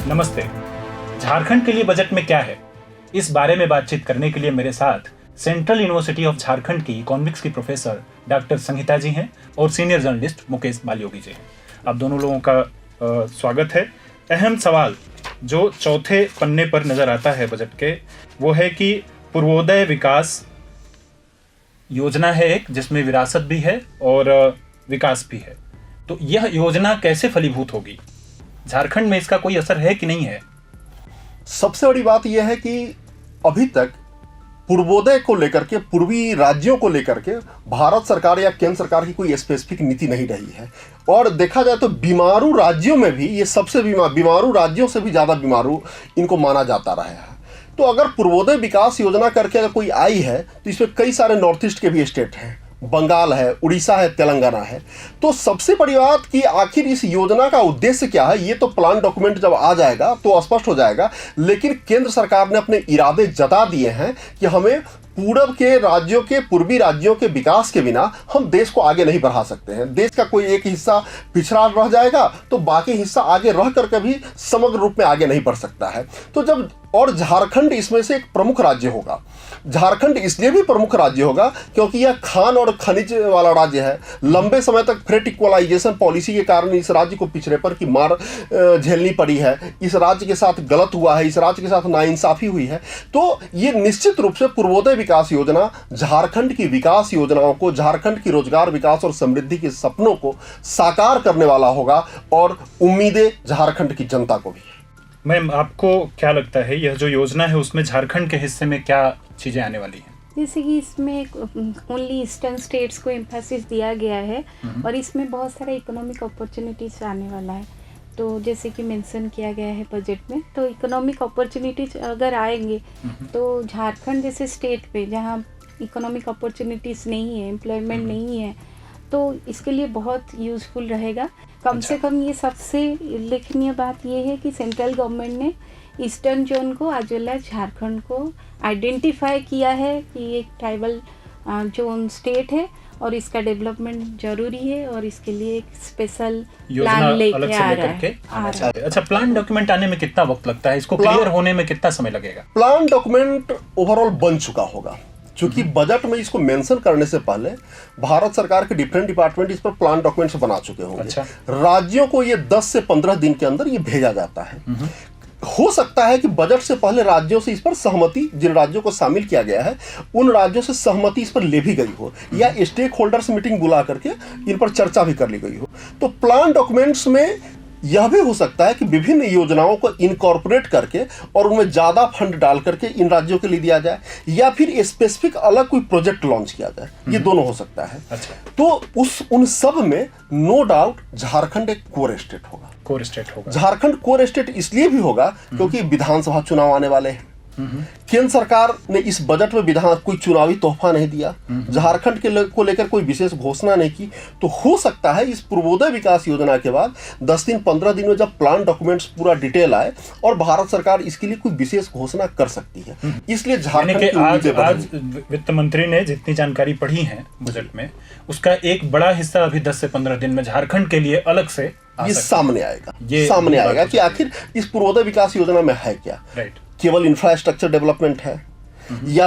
नमस्ते। झारखंड के लिए बजट में क्या है, इस बारे में बातचीत करने के लिए मेरे साथ सेंट्रल यूनिवर्सिटी ऑफ झारखंड की इकोनॉमिक्स की प्रोफेसर डॉक्टर संगीता जी हैं और सीनियर जर्नलिस्ट मुकेश बालयोगी जी हैं। आप दोनों लोगों का स्वागत है। अहम सवाल जो चौथे पन्ने पर नजर आता है बजट के, वो है कि पूर्वोदय विकास योजना है एक, जिसमें विरासत भी है और विकास भी है। तो यह योजना कैसे फलीभूत होगी, झारखंड में इसका कोई असर है कि नहीं है? सबसे बड़ी बात यह है कि अभी तक पूर्वोदय को लेकर के, पूर्वी राज्यों को लेकर के भारत सरकार या केंद्र सरकार की कोई स्पेसिफिक नीति नहीं रही है। और देखा जाए तो बीमारू राज्यों में भी ये सबसे बीमारू राज्यों से भी ज़्यादा बीमारू इनको माना जाता रहा है। तो अगर पूर्वोदय विकास योजना करके अगर कोई आई है तो इसमें कई सारे नॉर्थ ईस्ट के भी स्टेट हैं, बंगाल है, उड़ीसा है, तेलंगाना है। तो सबसे बड़ी बात कि आखिर इस योजना का उद्देश्य क्या है, ये तो प्लान डॉक्यूमेंट जब आ जाएगा तो स्पष्ट हो जाएगा। लेकिन केंद्र सरकार ने अपने इरादे जता दिए हैं कि हमें पूर्व के राज्यों के, पूर्वी राज्यों के विकास के बिना हम देश को आगे नहीं बढ़ा सकते हैं। देश का कोई एक हिस्सा पिछड़ा रह जाएगा तो बाकी हिस्सा आगे रह करके भी समग्र रूप में आगे नहीं बढ़ सकता है। तो जब, और झारखंड इसमें से एक प्रमुख राज्य होगा। झारखंड इसलिए भी प्रमुख राज्य होगा क्योंकि यह खान और खनिज वाला राज्य है। लंबे समय तक फ्रेट इक्वलाइजेशन पॉलिसी के कारण इस राज्य को पिछड़ेपन की मार झेलनी पड़ी है। इस राज्य के साथ गलत हुआ है, इस राज्य के साथ नाइंसाफी हुई है। तो ये निश्चित रूप से पूर्वोदय विकास योजना झारखंड की विकास योजनाओं को, झारखंड की रोजगार, विकास और समृद्धि के सपनों को साकार करने वाला होगा और उम्मीदें झारखंड की जनता को भी। मैम, आपको क्या लगता है यह जो योजना है उसमें झारखंड के हिस्से में क्या चीजें आने वाली हैं? जैसे कि इसमें ओनली ईस्टर्न स्टेट्स को एम्फेसिस दिया गया है और इसमें बहुत सारे इकोनॉमिक अपॉर्चुनिटीज आने वाला है। तो जैसे कि मेंशन किया गया है बजट में, तो इकोनॉमिक अपॉर्चुनिटीज अगर आएंगे तो झारखंड जैसे स्टेट पे जहाँ इकोनॉमिक अपॉर्चुनिटीज नहीं है, एम्प्लॉयमेंट नहीं है, तो इसके लिए बहुत यूज़फुल रहेगा। कम से कम ये सबसे उल्लेखनीय बात ये है कि सेंट्रल गवर्नमेंट ने ईस्टर्न जोन को आज वेल एज झारखंड को आइडेंटिफाई किया है कि एक ट्राइबल जोन स्टेट है और इसका डेवलपमेंट जरूरी है और इसके लिए एक स्पेशल प्लान लेके आ रहा है। अच्छा, प्लान डॉक्यूमेंट आने में कितना वक्त लगता है, इसको क्लियर होने में कितना समय लगेगा? प्लान डॉक्यूमेंट ओवरऑल बन चुका होगा, क्योंकि बजट में इसको मेंशन करने से पहले भारत सरकार के डिफरेंट डिपार्टमेंट इस पर प्लान डॉक्यूमेंट्स बना चुके होंगे। अच्छा। राज्यों को ये 10 से 15 दिन के अंदर ये भेजा जाता है। हो सकता है कि बजट से पहले राज्यों से इस पर सहमति, जिन राज्यों को शामिल किया गया है उन राज्यों से सहमति इस पर ले भी गई हो, या स्टेक होल्डर्स मीटिंग बुला करके इन पर चर्चा भी कर ली गई हो। तो प्लान डॉक्यूमेंट्स में यह भी हो सकता है कि विभिन्न योजनाओं को इनकॉर्पोरेट करके और उनमें ज़्यादा फंड डाल करके इन राज्यों के लिए दिया जाए, या फिर स्पेसिफिक अलग कोई प्रोजेक्ट लॉन्च किया जाए। ये दोनों हो सकता है। अच्छा। तो उन सब में नो डाउट झारखंड एक कोर स्टेट होगा। कोर स्टेट होगा। झारखंड कोर स्टेट इसलिए भी होगा क्योंकि विधानसभा चुनाव आने वाले हैं। केंद्र सरकार ने इस बजट में कोई चुनावी तोहफा नहीं दिया, झारखंड को लेकर कोई विशेष घोषणा नहीं की। तो हो सकता है इस पूर्वोदय विकास योजना के बाद 10 दिन 15 दिन में जब प्लान डॉक्यूमेंट्स पूरा डिटेल आए और भारत सरकार इसके लिए कोई विशेष घोषणा कर सकती है। इसलिए झारखंड आज वित्त मंत्री ने जितनी जानकारी पढ़ी है बजट में, उसका एक बड़ा हिस्सा अभी 10 से 15 दिन में झारखंड के लिए अलग से ये सामने आएगा कि आखिर इस पूर्वोदय विकास योजना में है क्या। केवल इंफ्रास्ट्रक्चर डेवलपमेंट है या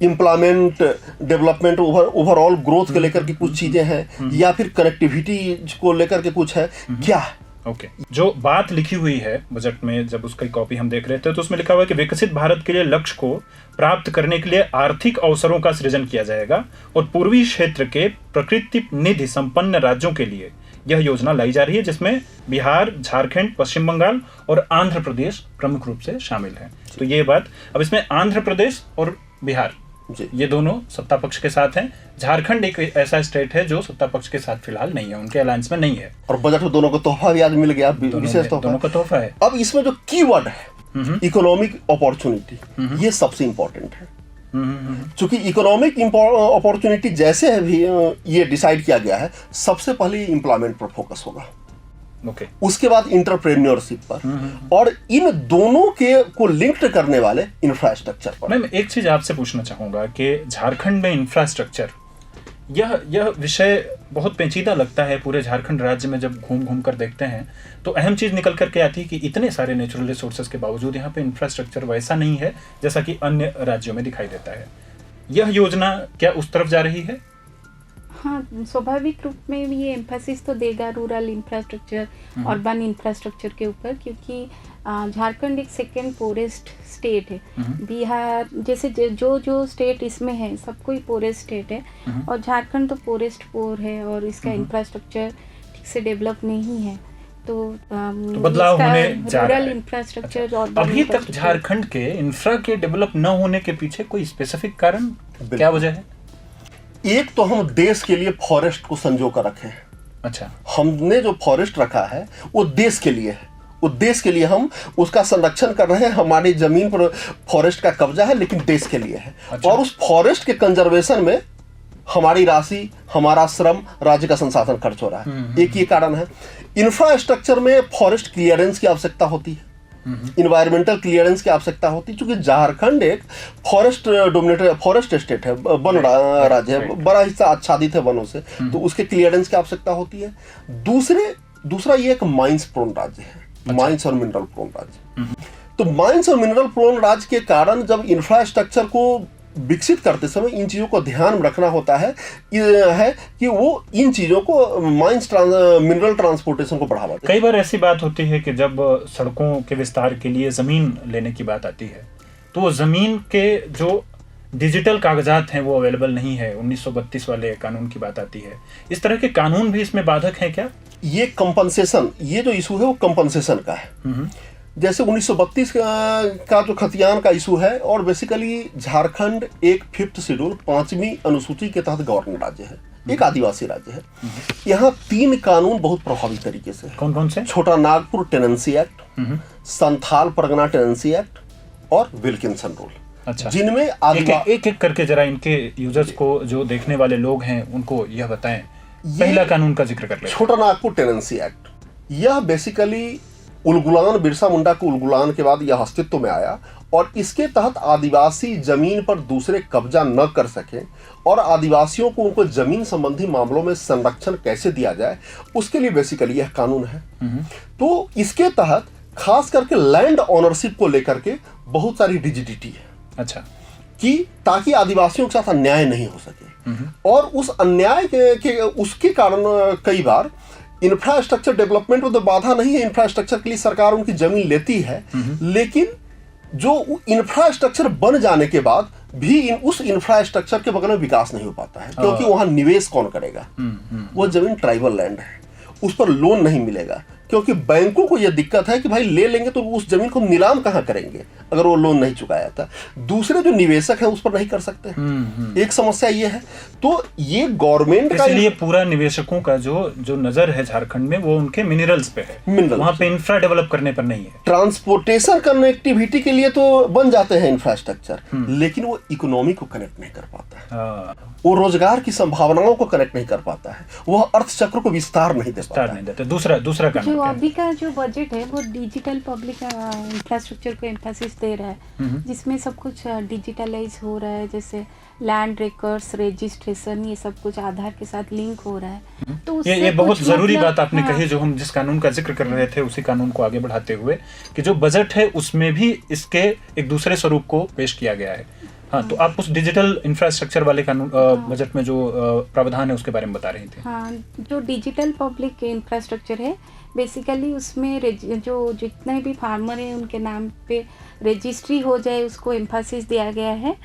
एम्प्लॉयमेंट डेवलपमेंट, ओवरऑल ग्रोथ के लेकर के कुछ चीजें हैं, या फिर कनेक्टिविटी को लेकर के कुछ है, क्या है? ओके। जो बात लिखी हुई है बजट में, जब उसकी कॉपी हम देख रहे थे तो उसमें लिखा हुआ है कि विकसित भारत के लिए लक्ष्य को प्राप्त करने के लिए आर्थिक अवसरों का सृजन किया जाएगा और पूर्वी क्षेत्र के प्रकृति निधि संपन्न राज्यों के लिए यह योजना लाई जा रही है, जिसमें बिहार, झारखंड, पश्चिम बंगाल और आंध्र प्रदेश प्रमुख रूप से शामिल है। तो ये बात, अब इसमें आंध्र प्रदेश और बिहार ये दोनों सत्ता पक्ष के साथ हैं। झारखंड एक ऐसा स्टेट है जो सत्ता पक्ष के साथ फिलहाल नहीं है, उनके अलायंस में नहीं है। और बजट में दोनों को तोहफा भी आज मिल गया, विशेष तोहफा, दोनों का तोहफा है। अब इसमें जो कीवर्ड है इकोनॉमिक अपॉर्चुनिटी, ये सबसे इंपॉर्टेंट है। चूंकि इकोनॉमिक अपॉर्चुनिटी जैसे है भी ये डिसाइड किया गया है, सबसे पहले एम्प्लॉयमेंट पर फोकस होगा। उसके बाद इंटरप्रेन्योरशिप पर, और इन दोनों को लिंक्ड करने वाले इंफ्रास्ट्रक्चर पर। मैं एक चीज आपसे पूछना चाहूंगा कि झारखंड में इंफ्रास्ट्रक्चर यह विषय बहुत पेचीदा लगता है पूरे झारखंड राज्य में जब घूम घूम कर देखते हैं, तो अहम चीज़ निकल करके आती है कि इतने सारे नेचुरल रिसोर्सेज के बावजूद यहाँ पे इंफ्रास्ट्रक्चर वैसा नहीं है जैसा कि अन्य राज्यों में दिखाई देता है। यह योजना क्या उस तरफ जा रही है? हाँ, स्वाभाविक रूप में भी ये एम्फेसिस तो देगा रूरल इंफ्रास्ट्रक्चर, अर्बन इंफ्रास्ट्रक्चर के ऊपर, क्योंकि झारखंड एक सेकेंड पोरेस्ट स्टेट है। बिहार जैसे जो जो स्टेट इसमें है सब कोई पोरेस्ट स्टेट है, और झारखंड तो पोरेस्ट पोर है और इसका इंफ्रास्ट्रक्चर ठीक से डेवलप नहीं है। तो बदलाव होने जा रहा रूरल है। इंफ्रास्ट्रक्चर और अभी तक झारखंड के इंफ्रा के डेवलप न होने के पीछे कोई स्पेसिफिक कारण, क्या वजह है? एक तो हम देश के लिए फॉरेस्ट को संजो कर रखे हैं। अच्छा, हमने जो फॉरेस्ट रखा है वो देश के लिए है, वो देश के लिए हम उसका संरक्षण कर रहे हैं। हमारी जमीन पर फॉरेस्ट का कब्जा है लेकिन देश के लिए है। अच्छा। और उस फॉरेस्ट के कंजर्वेशन में हमारी राशि, हमारा श्रम, राज्य का संसाधन खर्च हो रहा है। एक ये कारण है। इंफ्रास्ट्रक्चर में फॉरेस्ट क्लियरेंस की आवश्यकता होती है, इन्वायरमेंटल क्लियरेंस की आवश्यकता होती है, क्योंकि झारखंड एक फॉरेस्ट डोमिनेटेड फॉरेस्ट स्टेट है, वन राज्य है, बड़ा हिस्सा आच्छादित है वनों से, तो उसके क्लियरेंस की आवश्यकता होती है। दूसरा ये एक माइंस प्रोन राज्य है, माइंस और मिनरल प्रोन राज्य। तो माइंस और मिनरल प्रोन राज्य के कारण जब इंफ्रास्ट्रक्चर को विकसित करते समय इन चीज़ों को ध्यान में रखना होता है कि वो इन चीज़ों को माइंस मिनरल ट्रांसपोर्टेशन को बढ़ावा दे। कई बार ऐसी बात होती है कि जब सड़कों के विस्तार के लिए ज़मीन लेने की बात आती है तो वो ज़मीन के जो डिजिटल कागजात हैं वो अवेलेबल नहीं है। 1932 वाले कानून की बात आती है। इस तरह के कानून भी इसमें बाधक हैं क्या? ये कंपनसेशन, ये जो इशू है वो कंपनसेशन का है। जैसे 1932 का जो खतियान का इशू है, और बेसिकली झारखंड एक 5th शेड्यूल 5वीं अनुसूची के तहत गवर्नर राज्य है, एक आदिवासी राज्य है। यहाँ 3 कानून बहुत प्रभावी तरीके से, कौन कौन से? छोटा Nagpur tenancy act, Santhal Pargana tenancy act और विल्किंसन रूल। अच्छा, जिनमें एक एक करके जरा इनके यूजर्स को, जो देखने वाले लोग हैं, उनको यह बताएं। पहला कानून का जिक्र कर ले। छोटा नागपुर टेनेंसी एक्ट, यह बेसिकली उलगुलान, बिरसा मुंडा के उलगुलान के बाद यह अस्तित्व में आया, और इसके तहत आदिवासी जमीन पर दूसरे कब्जा न कर सके और आदिवासियों को उनको जमीन संबंधी मामलों में संरक्षण कैसे दिया जाए, उसके लिए बेसिकली यह कानून है। तो इसके तहत खास करके लैंड ओनरशिप को लेकर के बहुत सारी रिजिडिटी है। अच्छा, कि ताकि आदिवासियों के साथ अन्याय नहीं हो सके, और उस अन्याय के उसके कारण कई बार इंफ्रास्ट्रक्चर डेवलपमेंट में तो बाधा नहीं है। इंफ्रास्ट्रक्चर के लिए सरकार उनकी जमीन लेती है, लेकिन जो इंफ्रास्ट्रक्चर बन जाने के बाद भी उस इंफ्रास्ट्रक्चर के बगल में विकास नहीं हो पाता है, क्योंकि वहां निवेश कौन करेगा? वो जमीन ट्राइबल लैंड है, उस पर लोन नहीं मिलेगा, क्योंकि बैंकों को यह दिक्कत है कि भाई ले लेंगे तो उस जमीन को नीलाम कहां करेंगे अगर वो लोन नहीं चुकाया था। दूसरे जो निवेशक हैं उस पर नहीं कर सकते। एक समस्या ये है। तो ये गवर्नमेंट का, इसलिए पूरा निवेशकों का जो नजर है झारखंड में वो उनके मिनरल्स पे है, वहां पे इंफ्रा डेवलप करने पर नहीं है। ट्रांसपोर्टेशन कनेक्टिविटी के लिए तो बन जाते हैं इंफ्रास्ट्रक्चर, लेकिन वो इकोनॉमी को कनेक्ट नहीं कर पाता है, वो रोजगार की संभावनाओं को कनेक्ट नहीं कर पाता है, वह अर्थ को विस्तार नहीं दे पाता है। दूसरा कानून जो अभी का जो बजट है वो डिजिटल पब्लिक इंफ्रास्ट्रक्चर को एम्फेसिस दे रहा है, जिसमें सब कुछ डिजिटलाइज हो रहा है, जैसे लैंड रिकॉर्ड्स, रजिस्ट्रेशन, ये सब कुछ आधार के साथ लिंक हो रहा है। तो ये बहुत जरूरी बात आपने कही, जो हम जिस कानून का जिक्र कर रहे थे उसी कानून को आगे बढ़ाते हुए, कि जो बजट है उसमें भी इसके एक दूसरे स्वरूप को पेश किया गया है। हाँ, तो आप उस डिजिटल इंफ्रास्ट्रक्चर वाले कानून बजट में जो प्रावधान है उसके बारे में बता रही थी। हाँ, जो डिजिटल पब्लिक इंफ्रास्ट्रक्चर है बेसिकली उसमें जो जितने भी फार्मर हैं उनके नाम पे रजिस्ट्री हो जाए, उसको एम्फेसिस दिया गया है।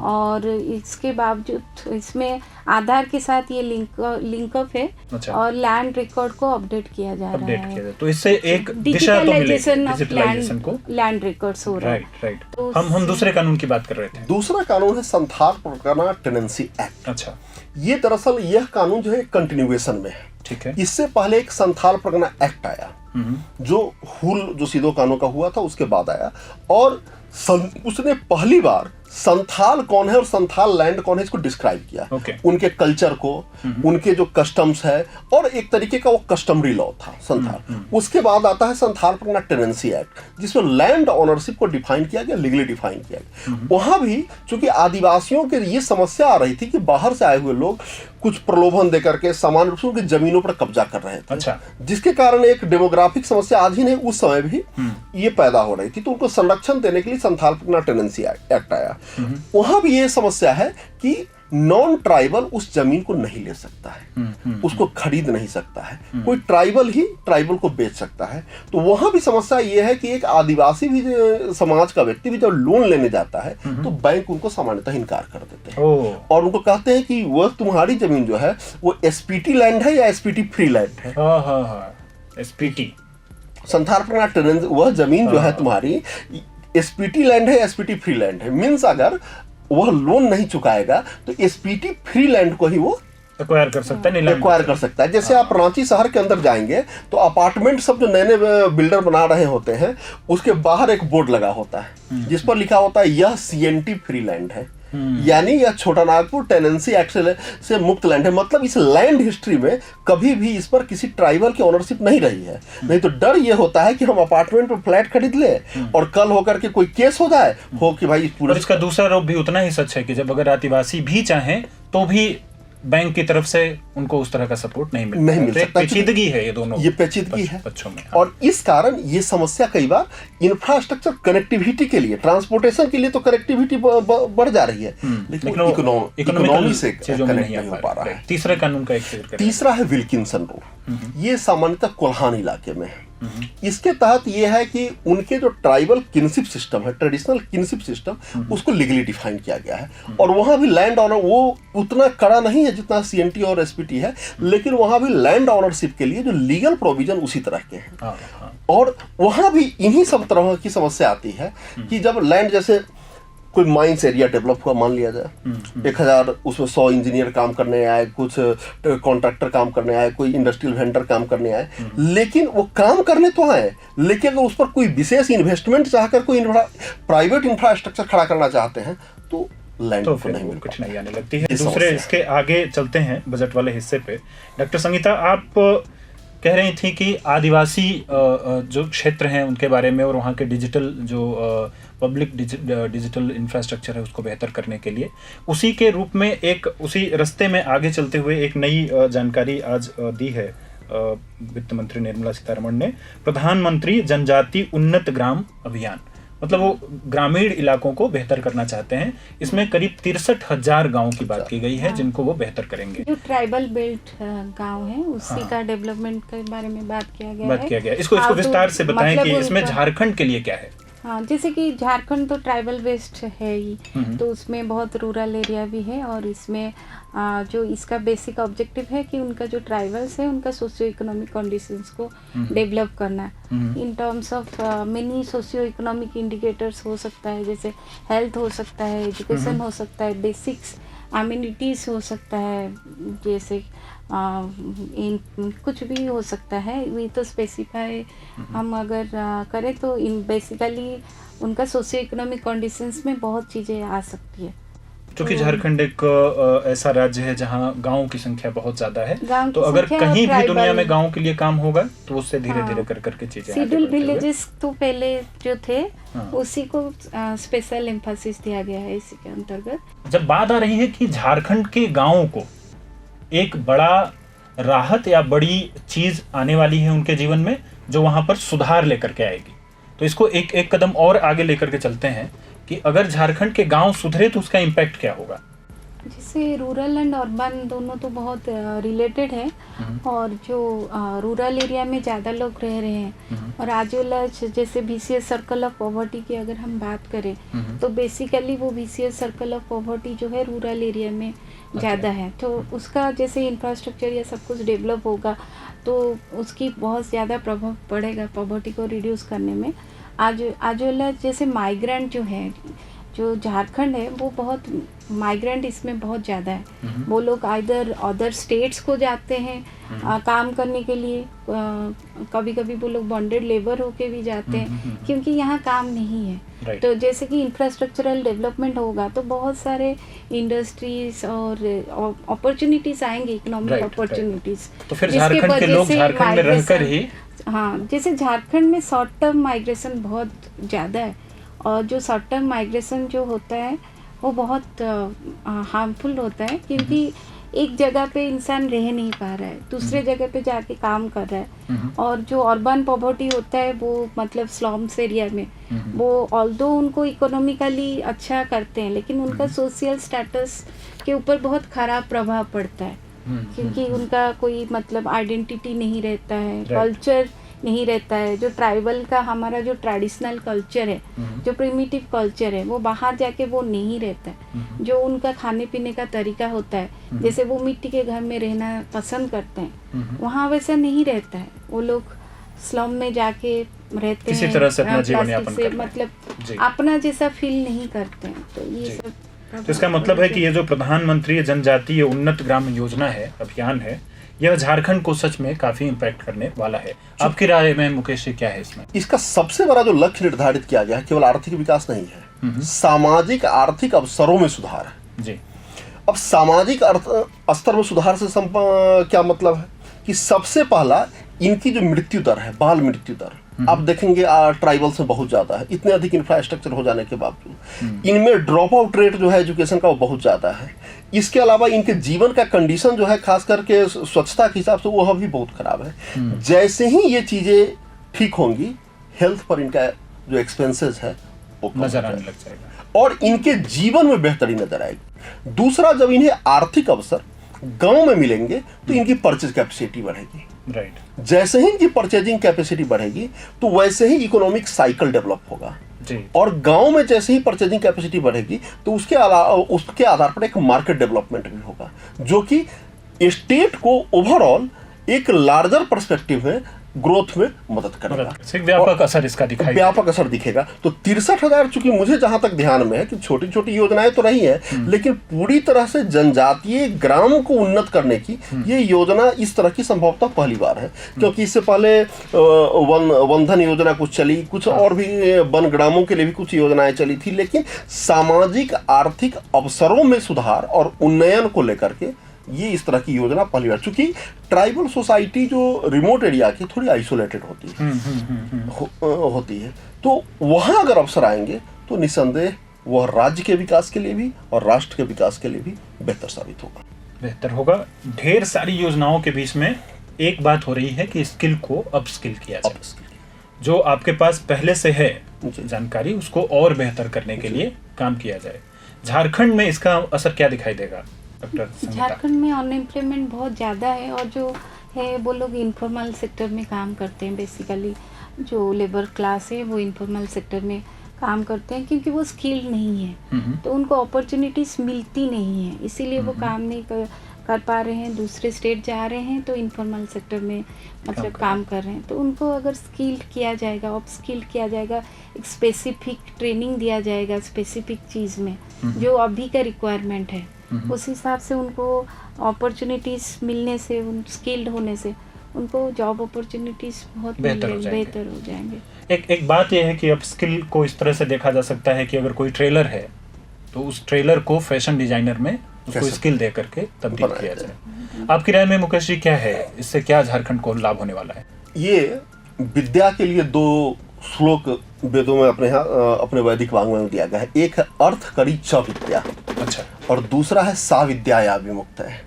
और इसके बावजूद इसमें आधार के साथ ये लिंकअप है। अच्छा। और लैंड रिकॉर्ड को अपडेट किया जा रहा है, तो इससे एक दिशा तो मिलेगी डिजिटलाइजेशन को, लैंड रिकॉर्ड्स हो रहा है। राइट। तो हम दूसरे कानून की बात कर रहे थे। दूसरा कानून है संथाल परगना टेनेंसी एक्ट। अच्छा, ये दरअसल यह कानून जो है कंटिन्यूएशन में है। ठीक है। इससे पहले एक संथाल परगना एक्ट आया, जो हुल जो सिदो कानो का हुआ था उसके बाद आया। और उसने पहली बार संथाल कौन है और संथाल लैंड कौन है इसको डिस्क्राइब किया। उनके कल्चर को, उनके जो कस्टम्स है, और एक तरीके का वो कस्टमरी लॉ था संथाल। उसके बाद आता है संथाल परगना टेनेंसी एक्ट, जिसमें लैंड ओनरशिप को डिफाइन किया गया, लीगली डिफाइन किया गया। वहां भी चूंकि आदिवासियों के ये समस्या आ रही थी कि बाहर से आए हुए लोग कुछ प्रलोभन देकर के सामान्य रूप से उनकी जमीनों पर कब्जा कर रहे थे। अच्छा। जिसके कारण एक डेमोग्राफिक समस्या आज ही नहीं, उस समय भी ये पैदा हो रही थी। तो उनको संरक्षण देने के लिए संथाल परगना टेनेंसी एक्ट आया। वहां भी ये समस्या है कि नॉन ट्राइबल उस जमीन को नहीं ले सकता है, उसको खरीद नहीं सकता है, कोई ट्राइबल ही ट्राइबल को बेच सकता है। तो वहां भी समस्या ये है कि एक आदिवासी भी समाज का व्यक्ति भी जब लोन लेने जाता है तो बैंक उनको सामान्यतः इनकार कर देते हैं और उनको कहते हैं कि वह तुम्हारी जमीन जो है वो एसपीटी लैंड है या एसपीटी फ्री लैंड है। एसपीटी संथाल परगना टेनेंसी, वह जमीन जो है तुम्हारी एसपीटी लैंड है, एसपीटी फ्री लैंड है। मीन्स अगर वह लोन नहीं चुकाएगा तो एसपीटी फ्री लैंड को ही वो एक्वायर कर सकता है, एक्वायर कर सकता है। जैसे आप रांची शहर के अंदर जाएंगे तो अपार्टमेंट सब जो नए नए बिल्डर बना रहे होते हैं उसके बाहर एक बोर्ड लगा होता है जिस पर लिखा होता है यह सीएनटी फ्री लैंड है, यानी यह छोटा नागपुर टेनेंसी एक्ट से मुक्त लैंड है। मतलब इस लैंड हिस्ट्री में कभी भी इस पर किसी ट्राइबल की ओनरशिप नहीं रही है। नहीं तो डर ये होता है कि हम अपार्टमेंट में फ्लैट खरीद ले और कल होकर के कोई केस हो जाए हो कि भाई पूरा। और इसका दूसरा रूप भी उतना ही सच है कि जब अगर आदिवासी भी चाहें तो भी बैंक की तरफ से उनको उस तरह का सपोर्ट नहीं मिल सकता। पेचीदगी है ये दोनों, ये पेचीदगी है पक्षों में। और इस कारण ये समस्या कई बार इंफ्रास्ट्रक्चर कनेक्टिविटी के लिए, ट्रांसपोर्टेशन के लिए तो कनेक्टिविटी बढ़ जा रही है, लेकिन इकोनॉमी से कनेक्ट नहीं हो पा रहा है। तीसरे कानून का एक जिक्र, तीसरा है विल्किंसन रूल। ये सामान्यतः कोल्हान इलाके में है। इसके तहत ये है कि उनके जो ट्राइबल किनशिप सिस्टम है, ट्रेडिशनल किनशिप सिस्टम, उसको लीगली डिफाइन किया गया है। और वहां भी लैंड ऑनर वो उतना कड़ा नहीं है जितना सीएनटी और एसपीटी है, लेकिन वहां भी लैंड ऑनरशिप के लिए जो लीगल प्रोविजन उसी तरह के हैं। और वहां भी इन्हीं सब तरह की समस्या आती है कि जब लैंड, जैसे कोई माइंस एरिया डेवलप हुआ मान लिया जाए, 1000 उसमें 100 इंजीनियर काम करने आए, कुछ कॉन्ट्रैक्टर काम करने आए, कोई इंडस्ट्रियल वेंडर काम करने आए, लेकिन वो काम करने तो आए, लेकिन अगर उस पर कोई विशेष इन्वेस्टमेंट चाहकर कोई प्राइवेट इंफ्रास्ट्रक्चर खड़ा करना चाहते हैं तो लैंड तो फिर कठिनाई आने लगती है। दूसरे इसके आगे चलते हैं बजट वाले हिस्से पे। डॉक्टर संगीता, आप कह रही थी कि आदिवासी जो क्षेत्र हैं उनके बारे में और वहाँ के डिजिटल जो पब्लिक डिजिटल इंफ्रास्ट्रक्चर है उसको बेहतर करने के लिए उसी के रूप में एक उसी रास्ते में आगे चलते हुए एक नई जानकारी आज दी है वित्त मंत्री निर्मला सीतारमण ने। प्रधानमंत्री जनजाति उन्नत ग्राम अभियान, मतलब वो ग्रामीण इलाकों को बेहतर करना चाहते हैं। इसमें करीब 63,000 गाँव की बात की गई है जिनको वो बेहतर करेंगे। जो ट्राइबल बेल्ट गांव है उसी का डेवलपमेंट के बारे में बात किया गया है। इसको विस्तार से बताएं कि इसमें झारखंड के लिए क्या है। हाँ, जैसे कि झारखंड तो ट्राइबल बेस्ड है ही, तो उसमें बहुत रूरल एरिया भी है और इसमें जो इसका बेसिक ऑब्जेक्टिव है कि उनका जो ट्राइबल्स है उनका सोशियो इकोनॉमिक कंडीशंस को डेवलप करना in terms of many socio economic indicators हो सकता है, जैसे हेल्थ हो सकता है, एजुकेशन हो सकता है, बेसिक्स अम्यूनिटीज़ हो सकता है, जैसे इन कुछ भी हो सकता है। वी तो स्पेसिफाई हम अगर करें तो इन बेसिकली उनका सोशियो इकोनॉमिक कंडीशंस में बहुत चीज़ें आ सकती है। क्योंकि झारखंड एक ऐसा राज्य है जहाँ गाँव की संख्या बहुत ज्यादा है, तो अगर कहीं भी दुनिया में गाँव के लिए काम होगा तो उससे धीरे धीरे कर करके चीजें शेड्यूल विलेजेस तो पहले जो थे उसी को स्पेशल एम्फासिस दिया गया है इसी के अंतर्गत। जब बात आ रही है कि झारखंड के गाँवों को एक बड़ा राहत या बड़ी चीज आने वाली है उनके जीवन में जो वहां पर सुधार लेकर के आएगी, तो इसको एक एक कदम और आगे लेकर के चलते हैं कि अगर झारखंड के गांव सुधरे तो उसका इम्पैक्ट क्या होगा। जैसे रूरल एंड अर्बन दोनों तो बहुत रिलेटेड है और जो रूरल एरिया में ज़्यादा लोग रह रहे हैं और आज जैसे बीसीएस सर्कल ऑफ पॉवर्टी की अगर हम बात करें तो बेसिकली वो बीसीएस सर्कल ऑफ पॉवर्टी जो है रूरल एरिया में ज़्यादा है, तो उसका जैसे इंफ्रास्ट्रक्चर या सब कुछ डेवलप होगा तो उसकी बहुत ज़्यादा प्रभाव पड़ेगा पॉवर्टी को रिड्यूस करने में। आज जैसे माइग्रेंट जो है जो झारखंड है वो बहुत माइग्रेंट इसमें बहुत ज़्यादा है। वो लोग आइदर अदर स्टेट्स को जाते हैं काम करने के लिए, कभी कभी वो लोग बॉन्डेड लेबर होके भी जाते हैं क्योंकि यहाँ काम नहीं है। तो जैसे कि इंफ्रास्ट्रक्चरल डेवलपमेंट होगा तो बहुत सारे इंडस्ट्रीज और अपॉर्चुनिटीज़ आएंगे, इकोनॉमिक अपॉर्चुनिटीज़। तो फिर झारखंड के लोग झारखंड में रहकर ही, हाँ, जैसे झारखंड में शॉर्ट टर्म माइग्रेशन बहुत ज़्यादा है और जो शॉर्ट टर्म माइग्रेशन जो होता है वो बहुत हार्मफुल होता है क्योंकि एक जगह पे इंसान रह नहीं पा रहा है, दूसरे जगह पे जाके काम कर रहा है। और जो अर्बन पॉवर्टी होता है वो मतलब स्लम्स एरिया में वो ऑल्दो उनको इकोनॉमिकली अच्छा करते हैं लेकिन उनका सोशल स्टेटस के ऊपर बहुत ख़राब प्रभाव पड़ता है क्योंकि उनका कोई मतलब आइडेंटिटी नहीं रहता है, कल्चर नहीं रहता है। जो ट्राइबल का हमारा जो ट्रेडिशनल कल्चर है, जो प्रिमिटिव कल्चर है, वो बाहर जाके वो नहीं रहता है। जो उनका खाने पीने का तरीका होता है, जैसे वो मिट्टी के घर में रहना पसंद करते हैं, वहाँ वैसा नहीं रहता है। वो लोग स्लम में जाके रहते हैं, किसी तरह से अपना जीवन यापन करते हैं, मतलब अपना जैसा फील नहीं करते हैं। तो ये सब तो इसका मतलब है कि ये जो प्रधानमंत्री जनजातीय उन्नत ग्राम योजना है, अभियान है, यह झारखंड को सच में काफी इम्पैक्ट करने वाला है। आपकी राय में मुकेश जी क्या है इसमें? इसका सबसे बड़ा जो लक्ष्य निर्धारित किया गया है केवल आर्थिक विकास नहीं है, सामाजिक आर्थिक अवसरों में सुधार है जी। अब सामाजिक स्तर में सुधार से क्या मतलब है कि सबसे पहला इनकी जो मृत्यु दर है, बाल मृत्यु दर, आप देखेंगे ट्राइबल से बहुत ज़्यादा है। इतने अधिक इंफ्रास्ट्रक्चर हो जाने के बावजूद इनमें ड्रॉप आउट रेट जो है एजुकेशन का वो बहुत ज़्यादा है। इसके अलावा इनके जीवन का कंडीशन जो है खास करके स्वच्छता के हिसाब से वो भी बहुत ख़राब है। जैसे ही ये चीज़ें ठीक होंगी, हेल्थ पर इनका जो एक्सपेंसेस है वो नजर आने लग जाएगा और इनके जीवन में बेहतरी नजर आएगी। दूसरा, जब इन्हें आर्थिक अवसर गांव में मिलेंगे तो इनकी परचेज कैपेसिटी बढ़ेगी। राइट। जैसे ही इनकी परचेजिंग कैपेसिटी बढ़ेगी तो वैसे ही इकोनॉमिक साइकिल डेवलप होगा जी। और गांव में जैसे ही परचेजिंग कैपेसिटी बढ़ेगी तो उसके आधार पर एक मार्केट डेवलपमेंट भी होगा जो कि स्टेट को ओवरऑल एक लार्जर पर्सपेक्टिव में ग्रोथ में मदद करेगा। व्यापक असर इसका दिखाई, व्यापक असर दिखेगा। तो 63,000, चूंकि मुझे जहां तक ध्यान में है कि छोटी छोटी योजनाएं तो रही है लेकिन पूरी तरह से जनजातीय ग्राम को उन्नत करने की ये योजना इस तरह की संभवतः पहली बार है। क्योंकि इससे पहले वनधन योजना कुछ चली, कुछ और भी वन ग्रामों के लिए भी कुछ योजनाएं चली थी, लेकिन सामाजिक आर्थिक अवसरों में सुधार और उन्नयन को लेकर के ये इस तरह की योजना पहली बार। चूंकि ट्राइबल सोसाइटी जो रिमोट एरिया की थोड़ी आइसोलेटेड होती है तो वहां अगर अवसर आएंगे तो निस्संदेह वह राज्य के विकास के लिए भी और राष्ट्र के विकास के लिए भी बेहतर होगा। ढेर सारी योजनाओं के बीच में एक बात हो रही है कि स्किल को अपस्किल किया जाए। जो आपके पास पहले से है जानकारी उसको और बेहतर करने के लिए काम किया जाए। झारखंड में इसका असर क्या दिखाई देगा? झारखंड में अनएम्प्लॉयमेंट बहुत ज़्यादा है और जो है वो लोग इनफॉर्मल सेक्टर में काम करते हैं। बेसिकली जो लेबर क्लास है वो इनफॉर्मल सेक्टर में काम करते हैं क्योंकि वो स्किल्ड नहीं है तो उनको अपॉर्चुनिटीज़ मिलती नहीं है, इसीलिए वो काम नहीं कर पा रहे हैं। दूसरे स्टेट जा रहे हैं तो इनफॉर्मल सेक्टर में मतलब काम कर रहे हैं। तो उनको अगर स्किल्ड किया जाएगा, अप स्किल्ड किया जाएगा, एक स्पेसिफिक ट्रेनिंग दिया जाएगा स्पेसिफिक चीज़ में जो अभी का रिक्वायरमेंट है, उस हिसाब से उनको अपॉर्चुनिटीज़ मिलने से, उन स्किल्ड होने से उनको जॉब अपॉर्चुनिटीज़ बहुत बेहतर हो जाएंगे। एक बात यह है कि अब स्किल को इस तरह से देखा जा सकता है कि अगर कोई ट्रेलर है तो उस ट्रेलर को फैशन डिजाइनर में उसको स्किल दे करके तब्दील किया जाए। आपकी राय में मुकेश जी क्या है, इससे क्या झारखंड को लाभ होने वाला है? ये विद्या के लिए 2 श्लोक वेदों में अपने वैदिक वाङ्मय में दिया गया है। एक है अर्थ करी च विद्या, अच्छा, और दूसरा है सा विद्या या विमुक्त है।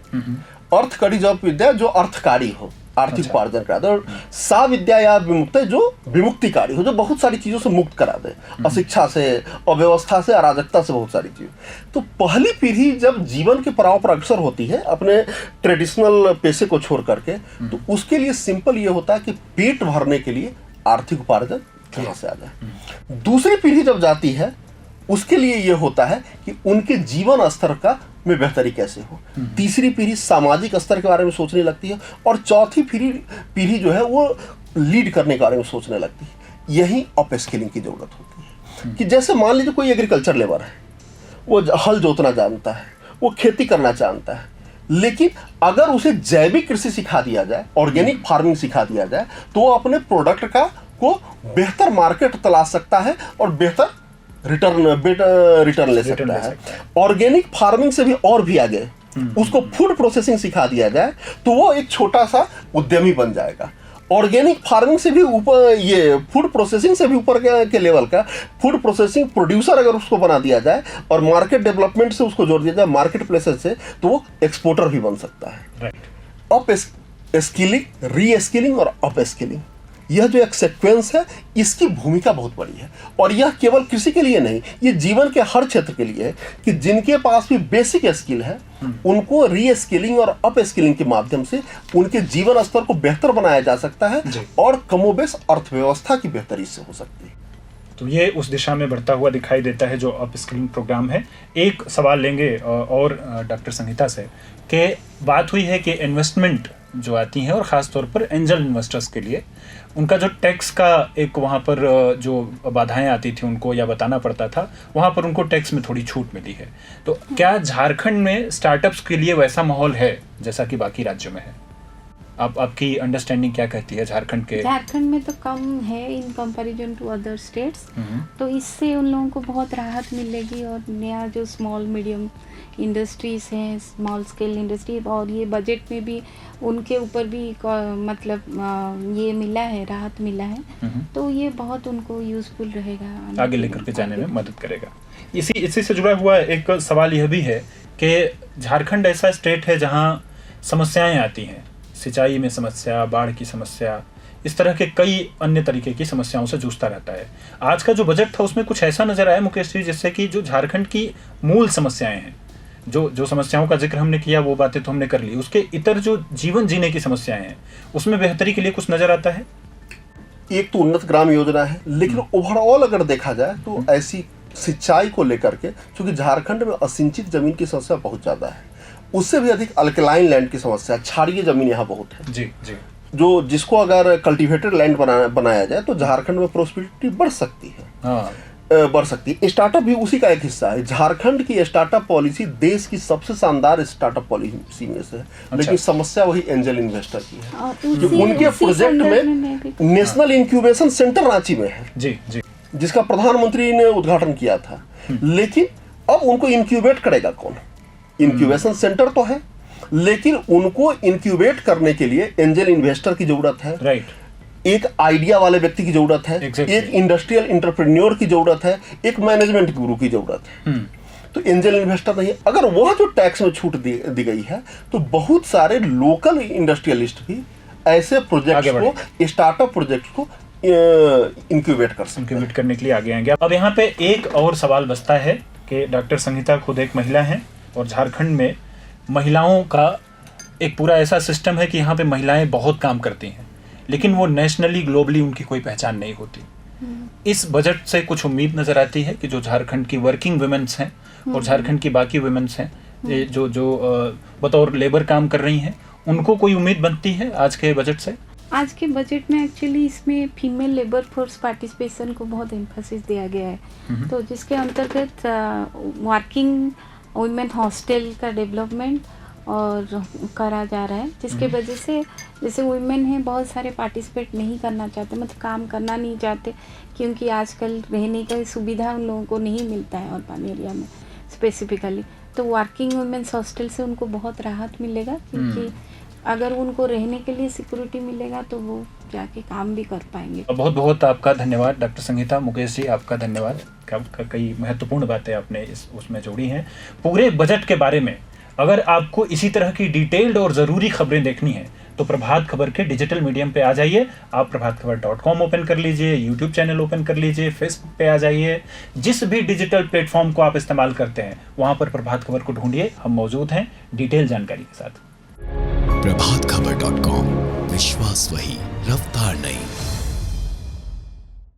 अर्थ करी ज विद्या जो अर्थकारी हो, आर्थिक उपार्जन करा दे, और सा विद्या या विमुक्त जो विमुक्तिकारी हो, जो बहुत सारी चीजों से मुक्त करा दे, अशिक्षा से, अव्यवस्था से, अराजकता से, बहुत सारी चीजें। तो पहली पीढ़ी जब जीवन के पड़ाव पर अग्रसर होती है अपने ट्रेडिशनल पेशे को छोड़ करके, तो उसके लिए सिंपल ये होता है कि पेट भरने के लिए आर्थिक उपार्जन कहाँ से आ जाए। दूसरी पीढ़ी जब जाती है उसके लिए ये होता है कि उनके जीवन स्तर का में बेहतरी कैसे हो। तीसरी पीढ़ी सामाजिक स्तर के बारे में सोचने लगती है और चौथी पीढ़ी जो है वो लीड करने के बारे में सोचने लगती है। यही अप स्किलिंग की जरूरत होती है। कि जैसे मान लीजिए कोई एग्रीकल्चर लेबर है, वो हल जोतना जानता है, वो खेती करना जानता है, लेकिन अगर उसे जैविक कृषि सिखा दिया जाए, ऑर्गेनिक फार्मिंग सिखा दिया जाए, तो वो अपने प्रोडक्ट को बेहतर मार्केट तलाश सकता है और बेहतर रिटर्न ले सकता है। ऑर्गेनिक फार्मिंग से भी और भी आगे उसको फूड प्रोसेसिंग सिखा दिया जाए तो वो एक छोटा सा उद्यमी बन जाएगा। ऑर्गेनिक फार्मिंग से भी ऊपर, ये फूड प्रोसेसिंग से भी ऊपर के लेवल का फूड प्रोसेसिंग प्रोड्यूसर अगर उसको बना दिया जाए और मार्केट डेवलपमेंट से उसको जोड़ दिया जाए, मार्केट प्लेसेस से, तो वो एक्सपोर्टर भी बन सकता है। राइट। अप स्किलिंग, री स्किलिंग और अप स्किलिंग, यह जो एक सीक्वेंस है, इसकी भूमिका बहुत बड़ी है। और यह केवल कृषि के लिए नहीं, ये जीवन के हर क्षेत्र के लिए है कि जिनके पास भी बेसिक स्किल है उनको री स्किलिंग और अप स्किलिंग के माध्यम से उनके जीवन स्तर को बेहतर बनाया जा सकता है और कमोबेश अर्थव्यवस्था की बेहतरी से हो सकती है। तो ये उस दिशा में बढ़ता हुआ दिखाई देता है जो अप स्किलिंग प्रोग्राम है। एक सवाल लेंगे और डॉक्टर संहिता से कि बात हुई है कि इन्वेस्टमेंट जो आती हैं और ख़ास तौर पर एंजल इन्वेस्टर्स के लिए उनका जो टैक्स का एक वहाँ पर जो बाधाएं आती थी उनको या बताना पड़ता था, वहाँ पर उनको टैक्स में थोड़ी छूट मिली है। तो क्या झारखंड में स्टार्टअप्स के लिए वैसा माहौल है जैसा कि बाकी राज्यों में है? आपकी अंडरस्टैंडिंग क्या कहती है झारखंड के? झारखंड में तो कम है in comparison to other states, तो इससे उन लोगों को बहुत राहत मिलेगी। और नया जो स्मॉल मीडियम इंडस्ट्रीज़ हैं, स्मॉल स्केल इंडस्ट्री, और ये बजट में भी उनके ऊपर भी मतलब ये मिला है, राहत मिला है, तो ये बहुत उनको यूजफुल रहेगा, आगे लेकर के जाने में मदद करेगा। इसी से जुड़ा हुआ एक सवाल यह भी है कि झारखंड ऐसा स्टेट है जहाँ समस्याएं आती हैं, सिंचाई में समस्या, बाढ़ की समस्या, इस तरह के कई अन्य तरीके की समस्याओं से जूझता रहता है। आज का जो बजट था उसमें कुछ ऐसा नजर आया मुकेश जी, जिससे कि जो झारखंड की मूल समस्याएं हैं, जो समस्याओं का जिक्र हमने किया वो बातें तो हमने कर ली, उसके इतर जो जीवन जीने की समस्याएं हैं उसमें बेहतरी के लिए कुछ नजर आता है। एक तो उन्नत ग्राम योजना है, लेकिन ओवरऑल अगर देखा जाए तो ऐसी सिंचाई को लेकर के, क्योंकि झारखंड में असिंचित जमीन की समस्या बहुत ज्यादा है, उससे भी अधिक अल्कलाइन लैंड की समस्या, क्षारीय जमीन यहाँ बहुत है जी जी, जो जिसको अगर कल्टीवेटेड लैंड बनाया जाए तो झारखंड में प्रोस्पेरिटी बढ़ सकती है। हाँ, बढ़ सकती है। स्टार्टअप भी उसी का एक हिस्सा है। झारखंड की स्टार्टअप पॉलिसी देश की सबसे शानदार स्टार्टअप पॉलिसी में से है। लेकिन समस्या वही एंजल इन्वेस्टर की है कि उनके प्रोजेक्ट में नेशनल इंक्यूबेशन सेंटर रांची में है जी जी, जिसका प्रधानमंत्री ने उद्घाटन किया था, लेकिन अब उनको इंक्यूबेट करेगा कौन? इंक्यूबेशन सेंटर तो है, लेकिन उनको इंक्यूबेट करने के लिए एंजल इन्वेस्टर की जरूरत है, राइट, एक आइडिया वाले व्यक्ति की जरूरत है, एक इंडस्ट्रियल इंटरप्रेन्योर की जरूरत है, एक मैनेजमेंट गुरु की जरूरत है। तो एंजल इन्वेस्टर नहीं। अगर वह जो टैक्स में छूट दी गई है तो बहुत सारे लोकल इंडस्ट्रियलिस्ट भी ऐसे प्रोजेक्ट को, स्टार्टअप प्रोजेक्ट को इंक्यूबेट कर सकते हैं, इंक्यूबेट करने के लिए आगे आएंगे। अब यहाँ पे एक और सवाल बचता है कि डॉक्टर संहिता खुद एक महिला हैं और झारखंड में महिलाओं का एक पूरा ऐसा सिस्टम है कि यहाँ पे महिलाएं बहुत काम करती हैं, लेकिन वो नेशनली ग्लोबली उनकी कोई पहचान नहीं होती। इस बजट से कुछ उम्मीद नजर आती है कि जो झारखंड की वर्किंग वुमेन्स हैं और झारखंड की बाकी वुमेन्स हैं जो बतौर लेबर काम कर रही हैं, उनको कोई उम्मीद बनती है आज के बजट से? आज के बजट में एक्चुअली इसमें फीमेल लेबर फोर्स पार्टिसिपेशन को बहुत एम्फेसिस दिया गया है, तो जिसके अंतर्गत वर्किंग वुमेन हॉस्टल का डेवलपमेंट और करा जा रहा है, जिसके वजह से जैसे वुमेन हैं बहुत सारे पार्टिसिपेट नहीं करना चाहते, मतलब काम करना नहीं चाहते, क्योंकि आजकल रहने का सुविधा उन लोगों को नहीं मिलता है अर्बन एरिया में स्पेसिफिकली। तो वर्किंग वुमेन्स हॉस्टल से उनको बहुत राहत मिलेगा, क्योंकि अगर उनको रहने के लिए सिक्योरिटी मिलेगा तो वो जाके काम भी कर पाएंगे। बहुत बहुत आपका धन्यवाद डॉक्टर संहिता। मुकेश जी आपका धन्यवाद, कई महत्वपूर्ण बातें आपने उसमें जोड़ी हैं। पूरे बजट के बारे में अगर आपको इसी तरह की डिटेल्ड और ज़रूरी खबरें देखनी है तो प्रभात खबर के डिजिटल मीडियम पे आ जाइए। आप प्रभातखबर.com ओपन कर लीजिए, यूट्यूब चैनल ओपन कर लीजिए, फेसबुक पे आ जाइए, जिस भी डिजिटल प्लेटफॉर्म को आप इस्तेमाल करते हैं वहाँ पर प्रभात खबर को ढूंढिए, हम मौजूद हैं डिटेल जानकारी के साथ। प्रभातखबर.com, विश्वास वही, रफ्तार नहीं।